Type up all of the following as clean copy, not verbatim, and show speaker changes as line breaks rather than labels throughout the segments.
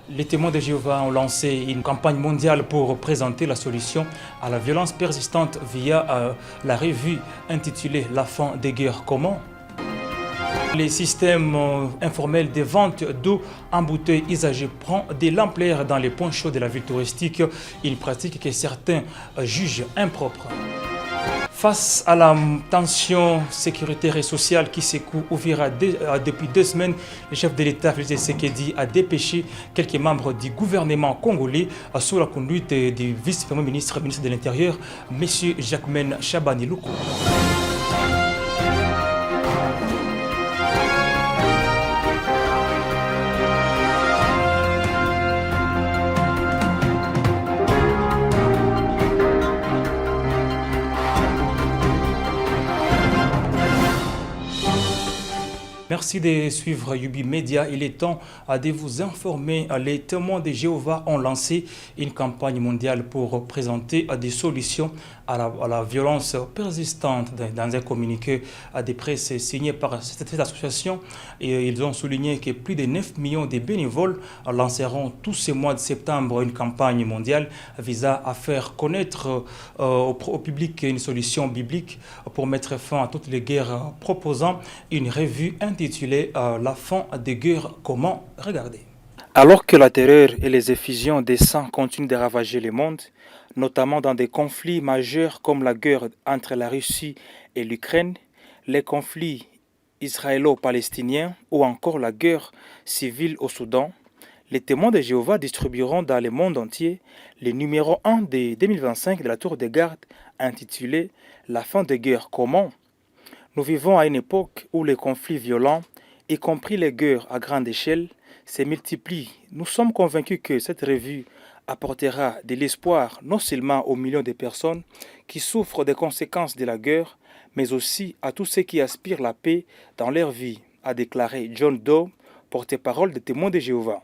Les témoins de Jéhovah ont lancé une campagne mondiale pour présenter la solution à la violence persistante via la revue intitulée La fin des guerres comment. Les systèmes informels de vente d'eau en bouteille usagée prend de l'ampleur dans les points chauds de la ville touristique, une pratique que certains jugent impropre. Face à la tension sécuritaire et sociale qui secoue Uvira depuis 2 semaines, le chef de l'État, Félix Tshisekedi, a dépêché quelques membres du gouvernement congolais sous la conduite du vice-premier ministre, ministre de l'Intérieur, M. Jacquemain Chabani Loukou. Merci de suivre Yubi Media. Il est temps de vous informer. Les témoins de Jéhovah ont lancé une campagne mondiale pour présenter des solutions à la violence persistante. Dans un communiqué de presse signé par cette association, et ils ont souligné que plus de 9 millions de bénévoles lanceront tous ces mois de septembre une campagne mondiale visant à faire connaître au public une solution biblique pour mettre fin à toutes les guerres, proposant une revue intitulée La fin des guerres comment. Regardez. Alors que la terreur et les effusions des sangs continuent de ravager le monde, notamment dans des conflits majeurs comme la guerre entre la Russie et l'Ukraine, les conflits israélo-palestiniens ou encore la guerre civile au Soudan, les témoins de Jéhovah distribueront dans le monde entier le numéro 1 de 2025 de la Tour de Garde intitulé La fin des guerres comment. Nous vivons à une époque où les conflits violents, y compris les guerres à grande échelle, se multiplient. Nous sommes convaincus que cette revue apportera de l'espoir non seulement aux millions de personnes qui souffrent des conséquences de la guerre, mais aussi à tous ceux qui aspirent la paix dans leur vie, a déclaré John Doe, porte-parole des témoins de Jéhovah.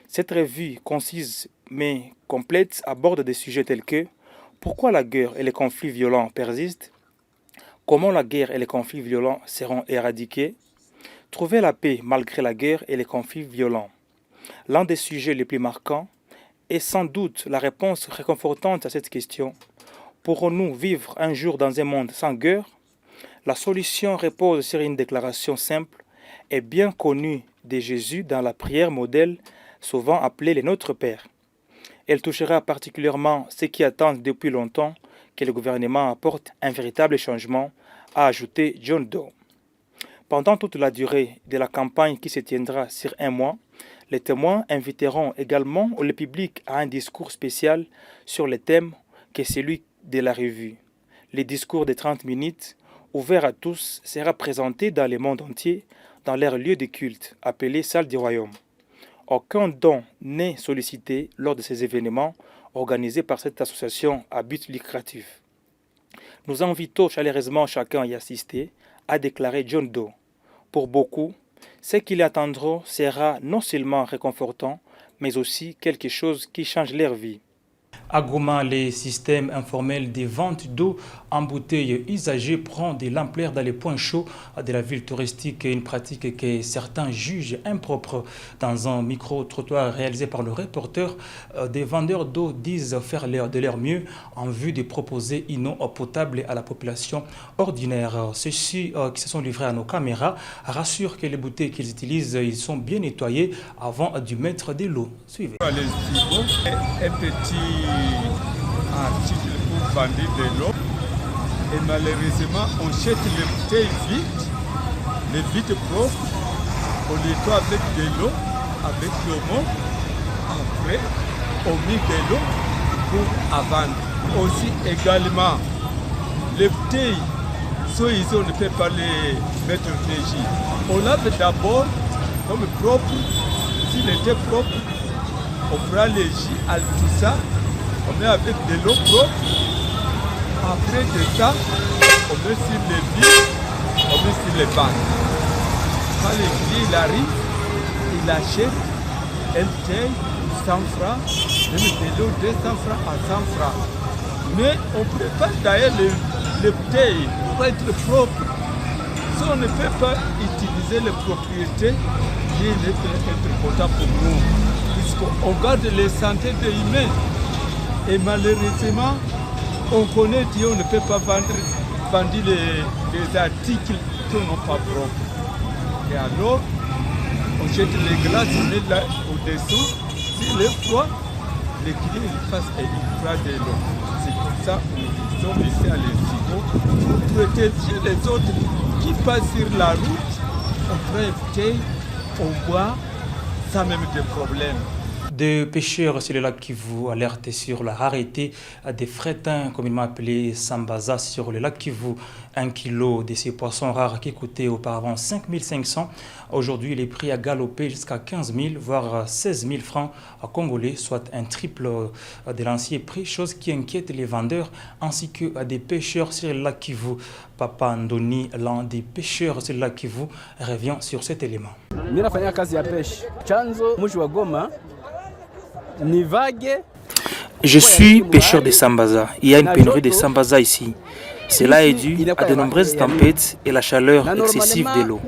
Cette revue concise mais complète aborde des sujets tels que pourquoi la guerre et les conflits violents persistent, comment la guerre et les conflits violents seront éradiqués, trouver la paix malgré la guerre et les conflits violents. L'un des sujets les plus marquants est sans doute la réponse réconfortante à cette question. Pourrons-nous vivre un jour dans un monde sans guerre? La solution repose sur une déclaration simple et bien connue de Jésus dans la prière modèle, souvent appelée le Notre Père. Elle touchera particulièrement ceux qui attendent depuis longtemps que le gouvernement apporte un véritable changement, a ajouté John Doe. Pendant toute la durée de la campagne qui se tiendra sur 1 mois, les témoins inviteront également le public à un discours spécial sur le thème que celui de la revue. Le discours de 30 minutes, ouvert à tous, sera présenté dans le monde entier dans leur lieu de culte, appelé Salle du Royaume. Aucun don n'est sollicité lors de ces événements organisés par cette association à but lucratif. Nous invitons chaleureusement chacun à y assister, a déclaré John Doe. Pour beaucoup, ce qu'ils attendront sera non seulement réconfortant, mais aussi quelque chose qui change leur vie. À Goma, les systèmes informels de vente d'eau en bouteille usagée prend de l'ampleur dans les points chauds de la ville touristique, une pratique que certains jugent impropre. Dans un micro-trottoir réalisé par le reporter, des vendeurs d'eau disent faire de leur mieux en vue de proposer une eau potable à la population ordinaire. Ceux-ci qui se sont livrés à nos caméras rassurent que les bouteilles qu'ils utilisent ils sont bien nettoyées avant de mettre de l'eau. Suivez.
Un petit article pour vendre de l'eau et malheureusement on jette les bouteilles vides propres, on nettoie avec de l'eau, avec l'omo, après on met de l'eau pour à vendre. Aussi également les bouteilles, soit ici on ne peut pas les mettre en léger. On lave d'abord comme propre, s'il était propre, on prend les jus, tout ça, on met avec de l'eau propre. Après de ça, on met sur les billes, on met sur les bancs. Quand le client arrive, il achète, elle paye 100 francs, même de l'eau 200 francs à 100 francs. Mais on prépare d'ailleurs les bouteilles pour être propre. Si on ne peut pas utiliser les propriétés, il peut être important pour nous. on garde les santé des humains. Et malheureusement, on connaît qu'on ne peut pas vendre les articles qui n'ont pas propre. Et alors, on jette les glaces, on met là au-dessous. S'il est froid, les clients fassent et ils prennent de l'eau. C'est comme ça que nous sommes ici à l'Institut pour protéger les autres qui passent sur la route. On prend une bouteille, on boit, sans même de problème.
Des pêcheurs sur le lac Kivu alertent sur la rareté des frétins, communément appelés sambaza, sur le lac Kivu. 1 kilo de ces poissons rares qui coûtaient auparavant 5 500. Aujourd'hui, les prix a galopé jusqu'à 15 000, voire 16 000 francs congolais, soit un triple de l'ancien prix, chose qui inquiète les vendeurs ainsi que des pêcheurs sur le lac Kivu. Papa Ndoni, l'un des pêcheurs sur le lac Kivu, revient sur cet élément.
Je suis pêcheur de sambaza. Il y a une pénurie de sambaza ici. Cela est dû à de nombreuses tempêtes et la chaleur excessive de l'eau.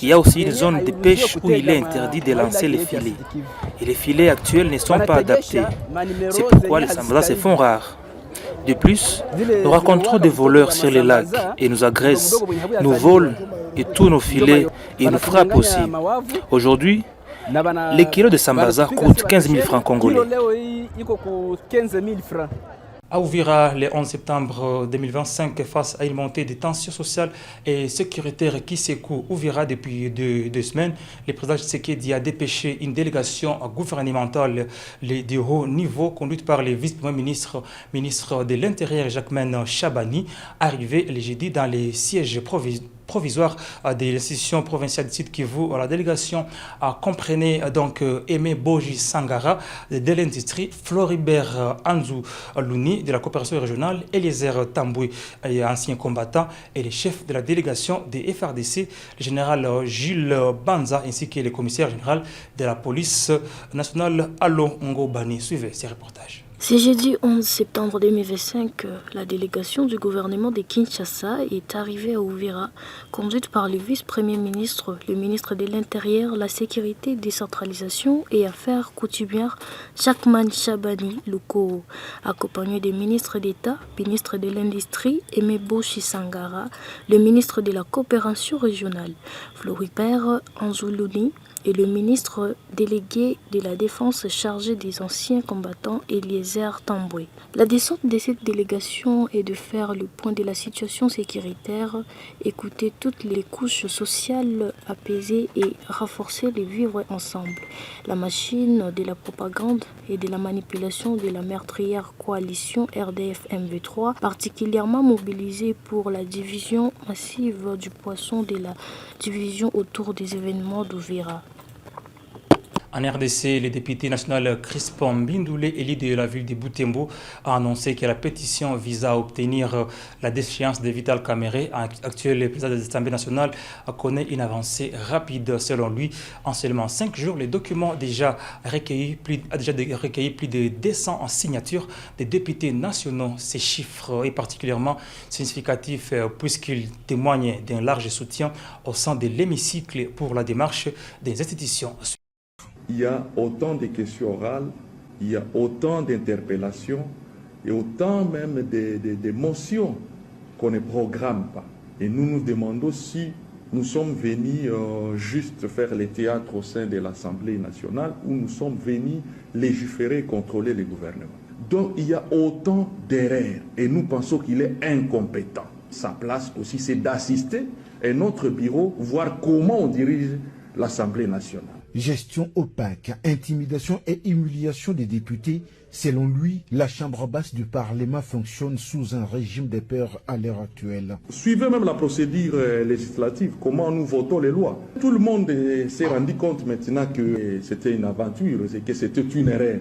Il y a aussi une zone de pêche où il est interdit de lancer les filets. Et les filets actuels ne sont pas adaptés. C'est pourquoi les sambazas se font rares. De plus, nous rencontrons des voleurs sur les lacs et nous agressent, nous volent et tous nos filets et nous frappent aussi. Aujourd'hui, les kilos de sambaza coûtent 15 000 francs congolais.
À Uvira, le 11 septembre 2025, face à une montée des tensions sociales et sécuritaires qui secouent Uvira depuis deux semaines, le président Tshisekedi a dépêché une délégation gouvernementale de haut niveau conduite par le vice-premier ministre de l'Intérieur Jacquemain Chabani, arrivé le jeudi dans les sièges provisoire des institutions provinciales de Sud Kivu. La délégation comprenait donc Aimé Boji Sangara de l'industrie, Floribert Anzou Louni de la coopération régionale, Eliezer Tamboué, ancien combattant, et les chefs de la délégation des FRDC, le général Gilles Banza, ainsi que le commissaire général de la police nationale, Allo Ngobani. Suivez ces reportages.
Ce jeudi 11 septembre 2025, la délégation du gouvernement de Kinshasa est arrivée à Uvira, conduite par le vice-premier ministre, le ministre de l'Intérieur, la Sécurité, Décentralisation et Affaires coutumières, Jacquemain Chabani Luko, accompagné des ministres d'État, ministre de l'Industrie, Aimé Boji Sangara, le ministre de la Coopération régionale, Floribert Anzou Louni, et le ministre délégué de la Défense chargé des anciens combattants, Eliezer Tamboué. La descente de cette délégation est de faire le point de la situation sécuritaire, écouter toutes les couches sociales, apaiser et renforcer les vivre ensemble. La machine de la propagande et de la manipulation de la meurtrière coalition RDF-MV3, particulièrement mobilisée pour la division massive du poisson de la division autour des événements d'Uvira.
En RDC, le député national Crispin Bindoulé, élu de la ville de Butembo, a annoncé que la pétition vise à obtenir la déchéance de Vital Kamerhe, actuel président de l'Assemblée nationale, connaît une avancée rapide. Selon lui, en seulement 5 jours, le document a déjà recueilli plus de 200 signatures des députés nationaux. Ces chiffres est particulièrement significatif puisqu'il témoigne d'un large soutien au sein de l'hémicycle pour la démarche des institutions.
Il y a autant de questions orales, il y a autant d'interpellations et autant même de motions qu'on ne programme pas. Et nous nous demandons si nous sommes venus juste faire le théâtre au sein de l'Assemblée nationale ou nous sommes venus légiférer et contrôler le gouvernement. Donc il y a autant d'erreurs et nous pensons qu'il est incompétent. Sa place aussi, c'est d'assister à notre bureau, voir comment on dirige l'Assemblée nationale.
Gestion opaque, intimidation et humiliation des députés. Selon lui, la Chambre basse du Parlement fonctionne sous un régime de peur à l'heure actuelle.
Suivez même la procédure législative, comment nous votons les lois. Tout le monde s'est rendu compte maintenant que c'était une aventure et que c'était une erreur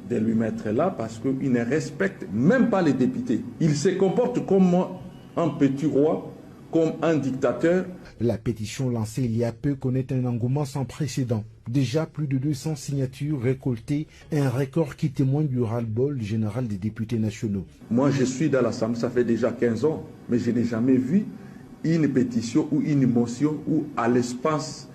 de lui mettre là parce qu'il ne respecte même pas les députés. Il se comporte comme un petit roi, comme un dictateur.
La pétition lancée il y a peu connaît un engouement sans précédent. Déjà plus de 200 signatures récoltées, un record qui témoigne du ras-le-bol général des députés nationaux.
Moi je suis dans l'Assemblée, ça fait déjà 15 ans, mais je n'ai jamais vu une pétition ou une motion où à l'espace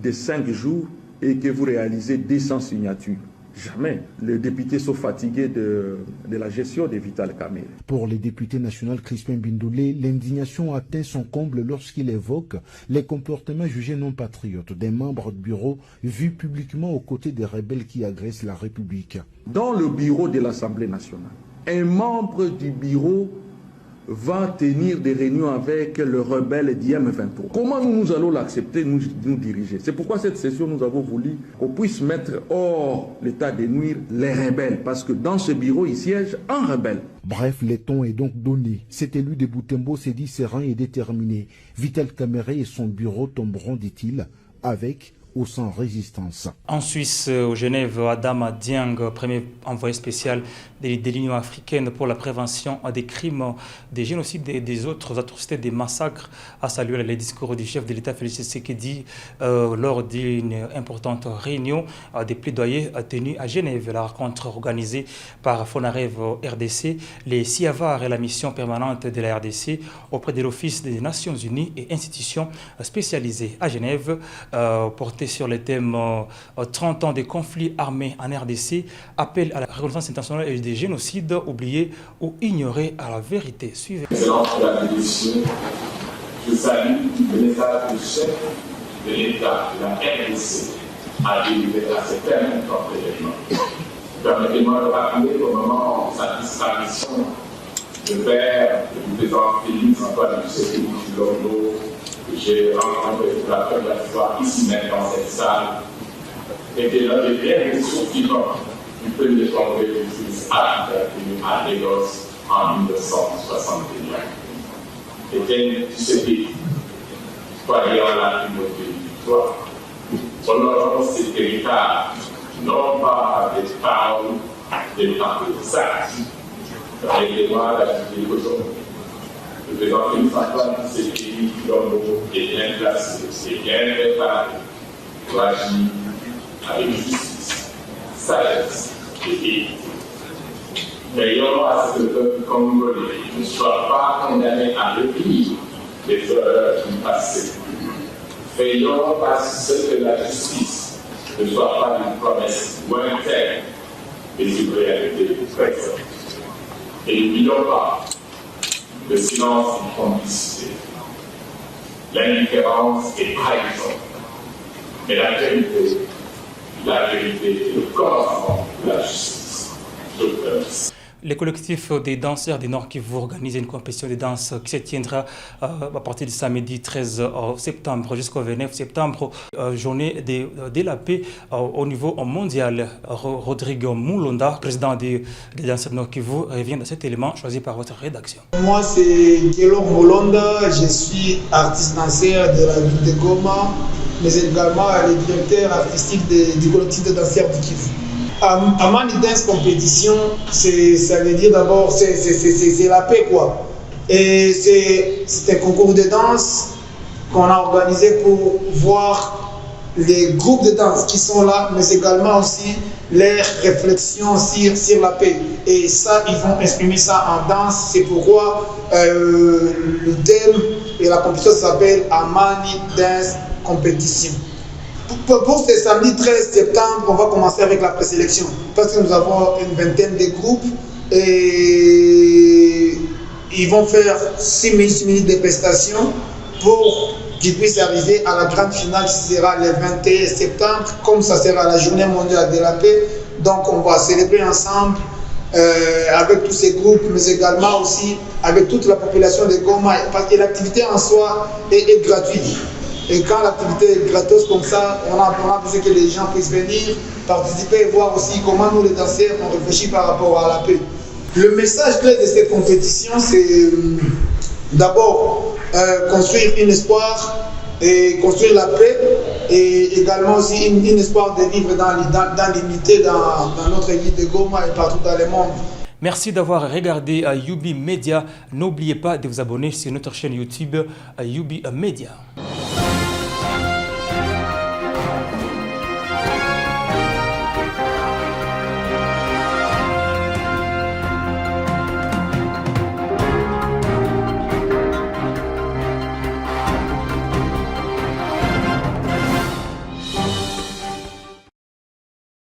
de 5 jours et que vous réalisez 200 signatures. Jamais. Les députés sont fatigués de la gestion des Vital Kamerhe.
Pour les députés nationaux Crispin Bindoulé, l'indignation atteint son comble lorsqu'il évoque les comportements jugés non patriotes des membres du bureau vus publiquement aux côtés des rebelles qui agressent la République.
Dans le bureau de l'Assemblée nationale, un membre du bureau va tenir des réunions avec le rebelle d'IM23. Comment nous allons l'accepter, nous diriger? C'est pourquoi cette session, nous avons voulu qu'on puisse mettre hors l'état de nuire les rebelles, parce que dans ce bureau, il siège un rebelle.
Bref, le ton est donc donné. Cet élu de Boutembo s'est dit serein et déterminé. Vital Kamerhe et son bureau tomberont, dit-il, avec ou sans résistance.
En Suisse, au Genève, Adama Dieng, premier envoyé spécial de l'Union africaine pour la prévention des crimes, des génocides et des autres atrocités, des massacres, a salué les discours du chef de l'État Félix Tshisekedi lors d'une importante réunion des plaidoyers tenus à Genève. La rencontre organisée par Fonarev RDC, les CIAVAR et la mission permanente de la RDC auprès de l'Office des Nations Unies et institutions spécialisées à Genève, portée sur le thème 30 ans de conflits armés en RDC, appel à la reconnaissance internationale et des génocides oubliés ou ignorés à la vérité. Suivez.
Excellence pour la démission, je salue le message du chef de l'État de la RDC à délivrer à ce thème comme événement. Permettez-moi de rappeler qu'au moment de sa disparition, le père du président Félix Antoine Tshisekedi Tshilombo, que j'ai rencontré pour la première fois ici même dans cette salle, était l'un des derniers survivants du premier congrès de justice africain tenu à Lagos en 1961. Étienne Tshisekedi, croyant la primauté du victoire, honorant cet héritage, non pas des paroles, des actes, règlement d'activité aujourd'hui. Le président Félix Antoine Tshisekedi Tshilombo est bien placé et bien préparé pour agir avec justice, sagesse et équité. Veillons à ce que le peuple congolais ne soit pas condamné à revivre les erreurs du passé. Veillons à ce que la justice ne soit pas une promesse lointaine, mais une réalité présente. Et n'oublions pas le silence et complicité, l'indifférence et trahison, mais la vérité est le commencement de la justice. Je vous remercie.
Le collectif des danseurs du Nord Kivu organise une compétition de danse qui se tiendra à partir du samedi 13 septembre jusqu'au 29 septembre, journée de la paix au niveau mondial. Rodrigo Moulonda, président des danseurs du Nord Kivu, revient de cet élément choisi par votre rédaction.
Moi, c'est Guélor Moulonda, je suis artiste danseur de la ville de Goma, mais également le directeur artistique du collectif de danseurs du Kivu. Amani Dance Competition, ça veut dire d'abord c'est la paix quoi. Et c'est un concours de danse qu'on a organisé pour voir les groupes de danse qui sont là, mais également aussi leurs réflexions sur la paix. Et ça, ils vont exprimer ça en danse. C'est pourquoi le thème et la compétition s'appelle Amani Dance Competition. Pour ce samedi 13 septembre, on va commencer avec la présélection parce que nous avons une vingtaine de groupes et ils vont faire 6 minutes de prestations pour qu'ils puissent arriver à la grande finale qui sera le 21 septembre, comme ça sera la journée mondiale de la paix. Donc on va célébrer ensemble avec tous ces groupes, mais également aussi avec toute la population de Goma, parce que l'activité en soi est gratuite. Et quand l'activité est gratos comme ça, on a besoin que les gens puissent venir participer et voir aussi comment nous les danseurs on réfléchit par rapport à la paix. Le message clé de cette compétition, c'est d'abord construire un espoir et construire la paix et également aussi un espoir de vivre dans l'unité dans notre ville de Goma et partout dans le monde.
Merci d'avoir regardé Yubi Media. N'oubliez pas de vous abonner sur notre chaîne YouTube Yubi Media.